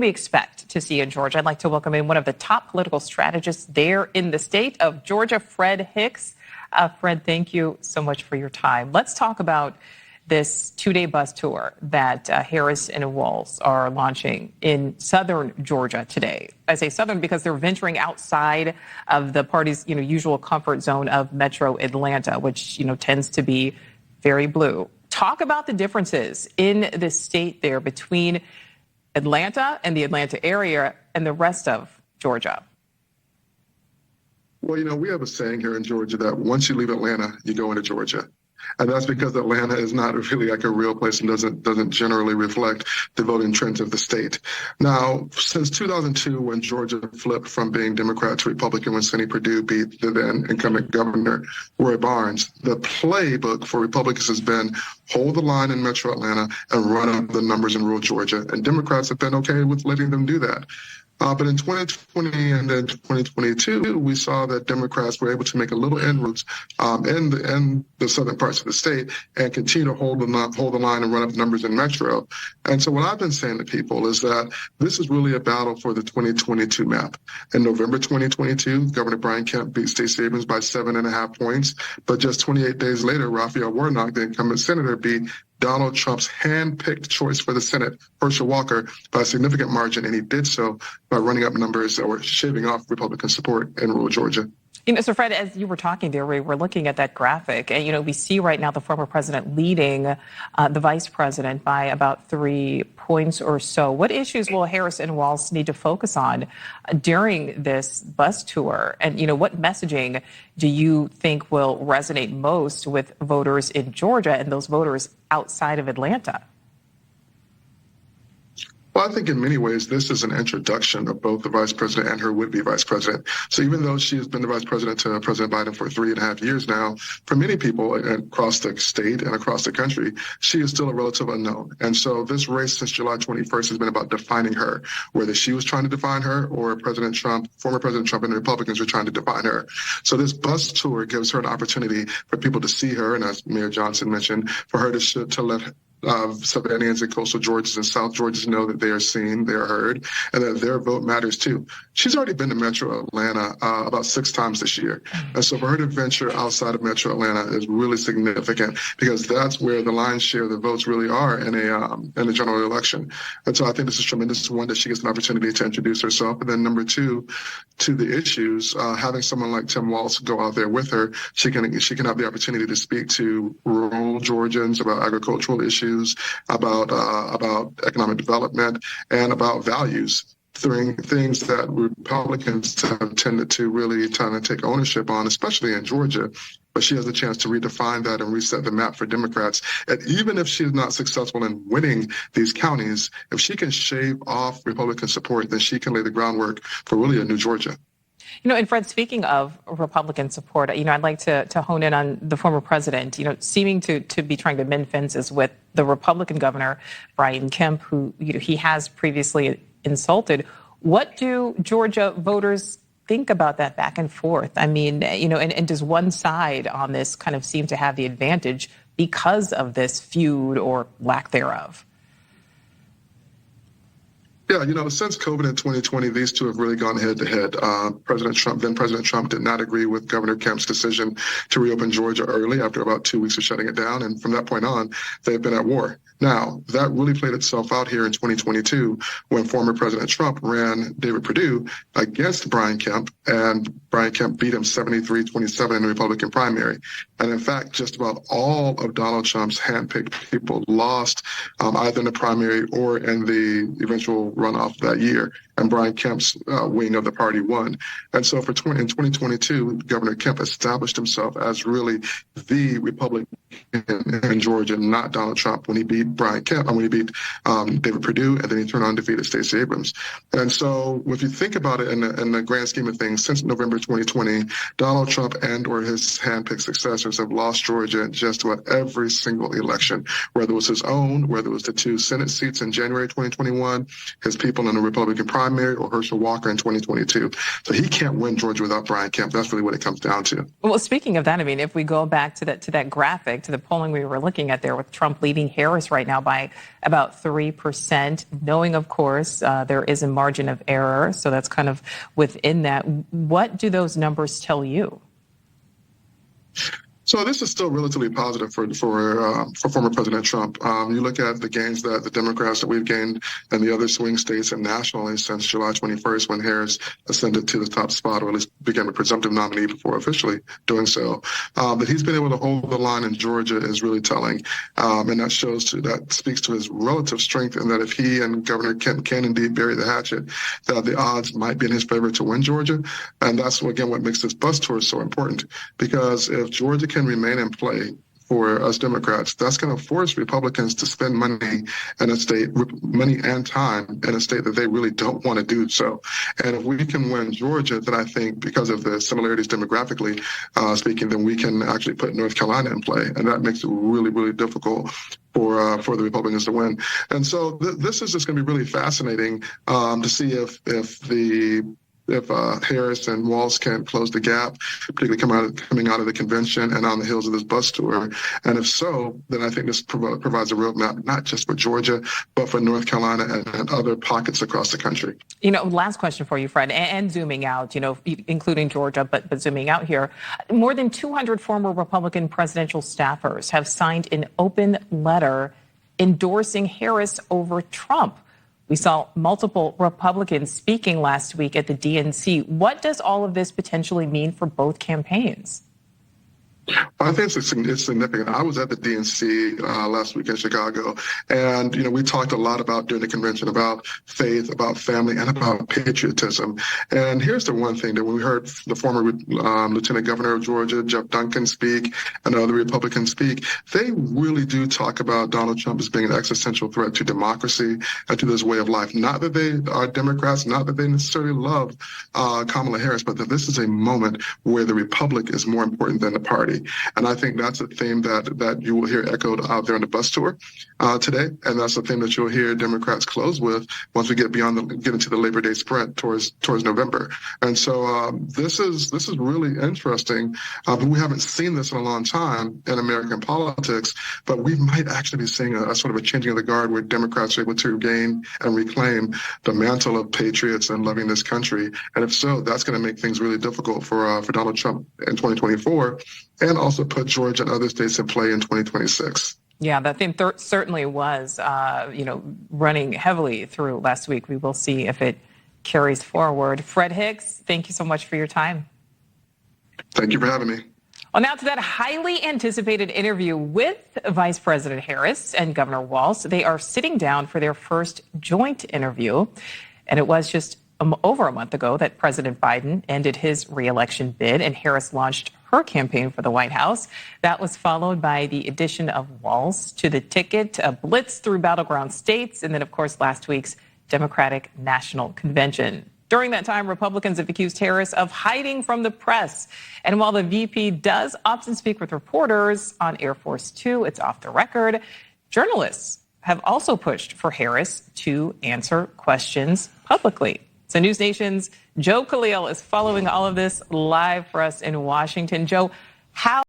we expect to see in Georgia? I'd like to welcome in one of the top political strategists there in the state of Georgia, Fred Hicks. Fred, thank you so much for your time. Let's talk about this two-day bus tour that Harris and Walz are launching in southern Georgia today. I say southern because they're venturing outside of the party's usual comfort zone of Metro Atlanta, which tends to be very blue. Talk about the differences in the state there between Atlanta and the Atlanta area and the rest of Georgia. Well, we have a saying here in Georgia that once you leave Atlanta, you go into Georgia. And that's because Atlanta is not really like a real place and doesn't generally reflect the voting trends of the state. Now, since 2002, when Georgia flipped from being Democrat to Republican when Sonny Perdue beat the then incumbent governor, Roy Barnes, the playbook for Republicans has been hold the line in Metro Atlanta and run up the numbers in rural Georgia. And Democrats have been okay with letting them do that. But in 2020 and then 2022, we saw that Democrats were able to make a little inroads in the southern parts of the state and continue to hold the line and run up numbers in Metro. And so what I've been saying to people is that this is really a battle for the 2022 map. In November 2022, Governor Brian Kemp beat Stacey Abrams by 7.5 points. But just 28 days later, Raphael Warnock, the incumbent senator, beat Donald Trump's hand-picked choice for the Senate, Herschel Walker, by a significant margin, and he did so by running up numbers or shaving off Republican support in rural Georgia. So Fred, as you were talking there, we were looking at that graphic, and we see right now the former president leading the vice president by about 3 points or so. What issues will Harris and Walz need to focus on during this bus tour? And what messaging do you think will resonate most with voters in Georgia and those voters outside of Atlanta? Well, I think in many ways, this is an introduction of both the vice president and her would-be vice president. So even though she has been the vice president to President Biden for 3.5 years now, for many people across the state and across the country, she is still a relative unknown. And so this race since July 21st has been about defining her, whether she was trying to define her or President Trump, former President Trump and the Republicans were trying to define her. So this bus tour gives her an opportunity for people to see her, and as Mayor Johnson mentioned, for her to let Savannahans and coastal Georgians and South Georgians know that they are seen, they are heard, and that their vote matters too. She's already been to Metro Atlanta about 6 times this year. And so for her to venture outside of Metro Atlanta is really significant because that's where the lion's share of the votes really are in a general election. And so I think this is tremendous. One, that she gets an opportunity to introduce herself. And then number two, to the issues, having someone like Tim Walz go out there with her, she can have the opportunity to speak to rural Georgians about agricultural issues, about economic development, and about values, things that Republicans have tended to really trying to take ownership on, especially in Georgia. But she has a chance to redefine that and reset the map for Democrats. And even if she is not successful in winning these counties, if she can shave off Republican support, then she can lay the groundwork for really a new Georgia. And Fred, speaking of Republican support, I'd like to hone in on the former president, seeming to be trying to mend fences with the Republican governor, Brian Kemp, who he has previously insulted. What do Georgia voters think about that back and forth? I mean, and does one side on this kind of seem to have the advantage because of this feud or lack thereof? Yeah, since COVID in 2020, these two have really gone head to head. President Trump did not agree with Governor Kemp's decision to reopen Georgia early after about 2 weeks of shutting it down. And from that point on, they've been at war. Now, that really played itself out here in 2022 when former President Trump ran David Perdue against Brian Kemp, and Brian Kemp beat him 73-27 in the Republican primary. And in fact, just about all of Donald Trump's handpicked people lost either in the primary or in the eventual runoff that year. And Brian Kemp's wing of the party won. And so in 2022, Governor Kemp established himself as really the Republican in Georgia, not Donald Trump, when he beat Brian Kemp, when he beat David Perdue, and then he turned on and defeated Stacey Abrams. And so if you think about it in the grand scheme of things, since November 2020, Donald Trump and or his handpicked successors have lost Georgia in just about every single election, whether it was his own, whether it was the 2 Senate seats in January 2021, his people in the Republican primary, or Herschel Walker in 2022. So he can't win Georgia without Brian Kemp. That's really what it comes down to. Well, speaking of that, if we go back to that graphic, to the polling we were looking at there with Trump leading Harris right right now by about 3%, knowing, of course, there is a margin of error. So that's kind of within that. What do those numbers tell you? So this is still relatively positive for former President Trump. You look at the gains that the Democrats that we've gained in the other swing states and nationally since July 21st, when Harris ascended to the top spot, or at least became a presumptive nominee before officially doing so. That he's been able to hold the line in Georgia is really telling, and that speaks to his relative strength. And that if he and Governor Kemp can indeed bury the hatchet, that the odds might be in his favor to win Georgia. And that's again what makes this bus tour so important, because if Georgia can remain in play for us Democrats, that's going to force Republicans to spend money in a state, money and time in a state that they really don't want to do so. And if we can win Georgia, then I think because of the similarities demographically speaking, then we can actually put North Carolina in play. And that makes it really, really difficult for the Republicans to win. And so this is just going to be really fascinating to see if Harris and Walz can close the gap, particularly coming out of the convention and on the heels of this bus tour. And if so, then I think this provides a roadmap, not just for Georgia, but for North Carolina and other pockets across the country. Last question for you, Fred, and zooming out, including Georgia, but zooming out here, more than 200 former Republican presidential staffers have signed an open letter endorsing Harris over Trump. We saw multiple Republicans speaking last week at the DNC. What does all of this potentially mean for both campaigns? I think it's significant. I was at the DNC last week in Chicago, and we talked a lot during the convention about faith, about family, and about patriotism. And here's the one thing that when we heard the former Lieutenant Governor of Georgia, Jeff Duncan, speak, and other Republicans speak, they really do talk about Donald Trump as being an existential threat to democracy and to this way of life. Not that they are Democrats, not that they necessarily love Kamala Harris, but that this is a moment where the republic is more important than the party. And I think that's a theme that you will hear echoed out there on the bus tour today. And that's the theme that you'll hear Democrats close with once we get into the Labor Day sprint towards November. And so this is really interesting. But we haven't seen this in a long time in American politics. But we might actually be seeing a sort of a changing of the guard where Democrats are able to gain and reclaim the mantle of patriots and loving this country. And if so, that's going to make things really difficult for Donald Trump in 2024. And also put Georgia and other states in play in 2026. Yeah, that theme certainly was, running heavily through last week. We will see if it carries forward. Fred Hicks, thank you so much for your time. Thank you for having me. Well, now to that highly anticipated interview with Vice President Harris and Governor Walz. They are sitting down for their first joint interview, and it was just over a month ago that President Biden ended his re-election bid and Harris launched her campaign for the White House. That was followed by the addition of Walz to the ticket, a blitz through battleground states, and then, of course, last week's Democratic National Convention. During that time, Republicans have accused Harris of hiding from the press. And while the VP does often speak with reporters on Air Force Two, it's off the record, journalists have also pushed for Harris to answer questions publicly. So News Nation's Joe Khalil is following all of this live for us in Washington. Joe, how